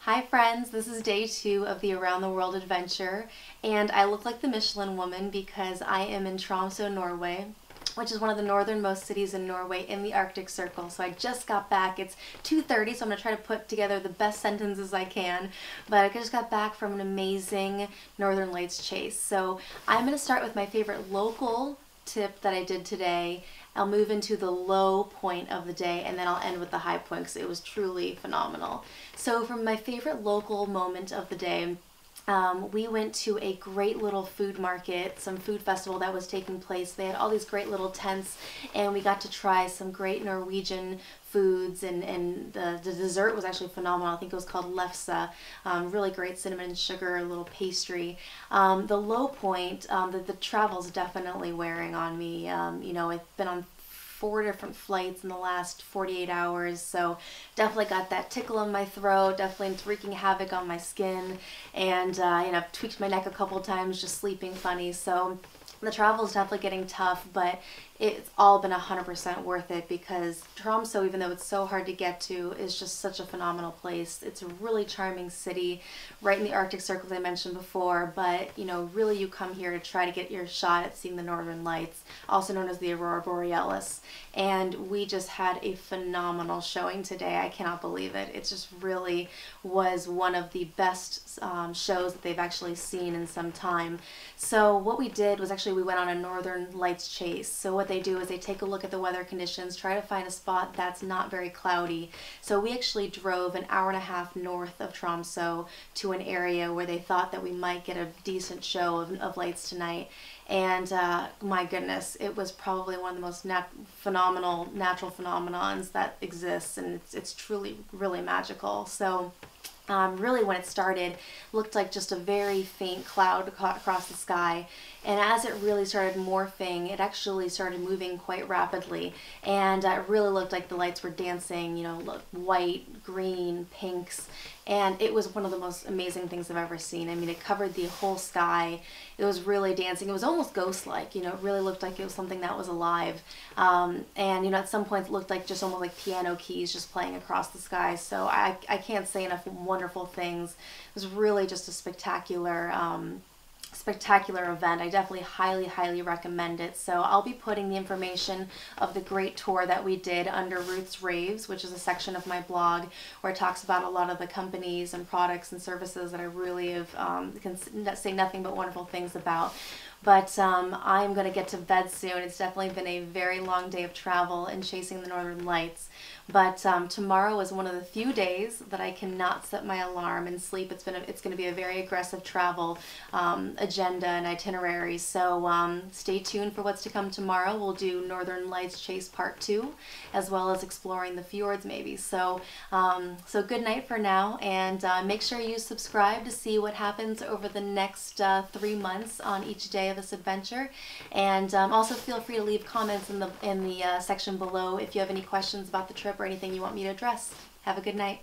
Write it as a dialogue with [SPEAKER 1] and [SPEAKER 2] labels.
[SPEAKER 1] Hi friends, this is day 2 of the Around the World adventure, and I look like the Michelin woman because I am in Tromso, Norway, which is one of the northernmost cities in Norway in the Arctic Circle. So I just got back. It's 2:30, so I'm going to try to put together the best sentences I can, but I just got back from an amazing Northern Lights chase. So I'm going to start with my favorite local tip that I did today. I'll move into the low point of the day, and then I'll end with the high point because it was truly phenomenal. So from my favorite local moment of the day, we went to a great little food market, some food festival that was taking place. They had all these great little tents, and we got to try some great Norwegian foods, and the dessert was actually phenomenal. I think it was called lefse, really great cinnamon and sugar, little pastry. The low point, the travel's definitely wearing on me. I've been on 4 different flights in the last 48 hours, so definitely got that tickle in my throat, definitely wreaking havoc on my skin, and I've tweaked my neck a couple times just sleeping funny. So the travel is definitely getting tough, but it's all been 100% worth it because Tromso, even though it's so hard to get to, is just such a phenomenal place. It's a really charming city right in the Arctic Circle, as I mentioned before, but really you come here to try to get your shot at seeing the Northern Lights, also known as the Aurora Borealis. And we just had a phenomenal showing today. I cannot believe it. It just really was one of the best shows that they've actually seen in some time. So what we did was actually we went on a Northern Lights chase. So what they do is they take a look at the weather conditions, try to find a spot that's not very cloudy. So we actually drove an hour and a half north of Tromso to an area where they thought that we might get a decent show of lights tonight. And my goodness, it was probably one of the most phenomenal natural phenomenons that exists, and it's truly really magical. So really when it started, looked like just a very faint cloud across the sky, and as it really started morphing, it actually started moving quite rapidly, and it really looked like the lights were dancing, white, green, pinks, and it was one of the most amazing things I've ever seen. I mean, it covered the whole sky. It was really dancing. It was almost ghost-like, it really looked like it was something that was alive, and at some points it looked like just almost like piano keys just playing across the sky. So I can't say enough wonderful things. It was really just a spectacular event. I definitely highly recommend it. So I'll be putting the information of the great tour that we did under Ruth's Raves, which is a section of my blog where it talks about a lot of the companies and products and services that I really have can say nothing but wonderful things about. But I'm going to get to bed soon. It's definitely been a very long day of travel and chasing the Northern Lights. But tomorrow is one of the few days that I cannot set my alarm and sleep. It's going to be a very aggressive travel agenda and itinerary. So stay tuned for what's to come tomorrow. We'll do Northern Lights Chase Part 2, as well as exploring the fjords maybe. So good night for now, and make sure you subscribe to see what happens over the next 3 months on each day of this adventure. And also feel free to leave comments in the section below if you have any questions about the trip or anything you want me to address. Have a good night.